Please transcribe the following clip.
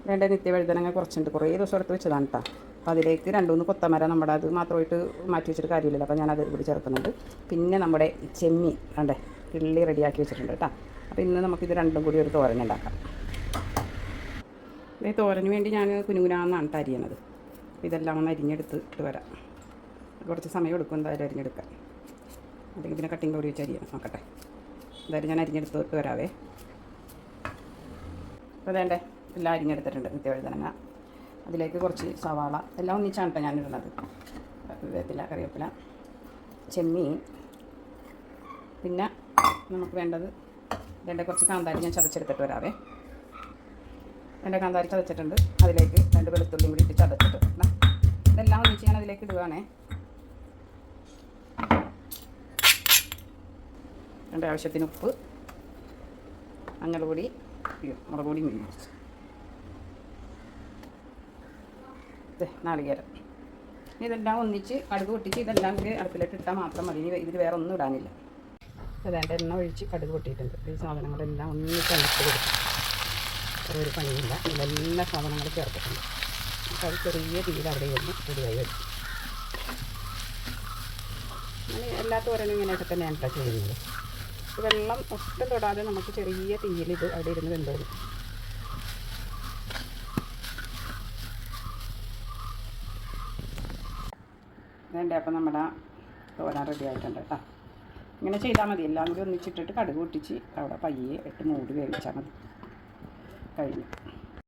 വേണ്ട നിത്യവഴുതനങ്ങ കുറച്ചുണ്ട്, കുറേ ദിവസം എടുത്ത് വെച്ചതാണ് കേട്ടോ. അപ്പോൾ അതിലേക്ക് 2-3 കൊത്തമര നമ്മുടെ അത് മാത്രമായിട്ട് മാറ്റി വെച്ചിട്ട് കാര്യമില്ലല്ലോ, അപ്പോൾ ഞാനത് കൂടി ചേർക്കുന്നുണ്ട്. പിന്നെ നമ്മുടെ ചെമ്മീൻ വേണ്ടേ കിള്ളി റെഡിയാക്കി വെച്ചിട്ടുണ്ട് കേട്ടോ. അപ്പോൾ ഇന്ന് നമുക്കിത് രണ്ടും കൂടി ഒരു തോരൻ ഉണ്ടാക്കാം. ഈ തോരന് വേണ്ടി ഞാൻ കുനുകുനാന്നാണ് അരിയണത്. ഇതെല്ലാം ഒന്ന് അരിഞ്ഞെടുത്തിട്ട് വരാം. കുറച്ച് സമയം എടുക്കും എന്തായാലും അരിഞ്ഞെടുക്കാൻ, അല്ലെങ്കിൽ പിന്നെ കട്ടിങ് ബോർഡ് വെച്ച് അരിയണം. നോക്കട്ടെ, എന്തായാലും ഞാൻ അരിഞ്ഞെടുത്തിട്ട് വരാവേ. അപ്പോൾ വേണ്ടേ എല്ലാം അരിഞ്ഞെടുത്തിട്ടുണ്ട് നിത്യവഴുതനങ്ങ. അതിലേക്ക് കുറച്ച് സവാള എല്ലാം ഒന്നിച്ചാണ് കേട്ടോ ഞാനിടുന്നത്. വേപ്പില, കറിവേപ്പില, ചെമ്മീൻ, പിന്നെ നമുക്ക് വേണ്ടത് കുറച്ച് കാന്താരി ഞാൻ ചതച്ചെടുത്തിട്ട് വരാവേ. കാന്താരി ചതച്ചിട്ടുണ്ട്. അതിലേക്ക് 2 വെളുത്തുള്ളിയും കൂടി ഇട്ട് ചതച്ചിട്ട് ഇതെല്ലാം ഒന്നിച്ച് ഞാൻ അതിലേക്ക് ഇടുകയാണേ. ആവശ്യത്തിന് ഉപ്പ്, മഞ്ഞൾപ്പൊടി, മുളക് പൊടി, നാളികേരം. ഇതെല്ലാം ഒന്നിച്ച് കടുക് പൊട്ടിച്ച് ഇതെല്ലാം കൂടി അടുപ്പിലിട്ട് ഇട്ടാൽ മാത്രം മതി. ഇതിൽ വേറെ ഒന്നും ഇടാനില്ല. വേണ്ട എണ്ണ ഒഴിച്ച് കടുക് പൊട്ടിയിട്ടുണ്ട്. ഈ സാധനങ്ങളെല്ലാം ഒന്നിച്ച് അണിച്ച് കൊടുക്കും. ഒരു പണിയില്ല, ഇതിലെല്ലാ സാധനങ്ങളും ചേർത്തിട്ടുണ്ട്. അപ്പോൾ അത് ചെറിയ തീയിൽ അവിടെ ഒന്ന് പൊടിയായി വരും. എല്ലാ തോരനും ഇങ്ങനെയൊക്കെ തന്നെയാണ് കേട്ടോ ചെയ്യുന്നത്. വെള്ളം ഒട്ടും തൊടാതെ നമുക്ക് ചെറിയ തീയിൽ ഇത് അവിടെ ഇരുന്ന് വെന്തോളും. വേണ്ട അപ്പം നമ്മുടെ തോരൻ റെഡി ആയിട്ടുണ്ട് കേട്ടോ. ഇങ്ങനെ ചെയ്താൽ മതി. എല്ലാം കൂടി ഒന്നിച്ചിട്ടിട്ട് കടുക് പൊട്ടിച്ച് അവിടെ പയ്യെ ഇട്ട് മൂടി വേവിച്ചാൽ മതി. കഴിഞ്ഞു.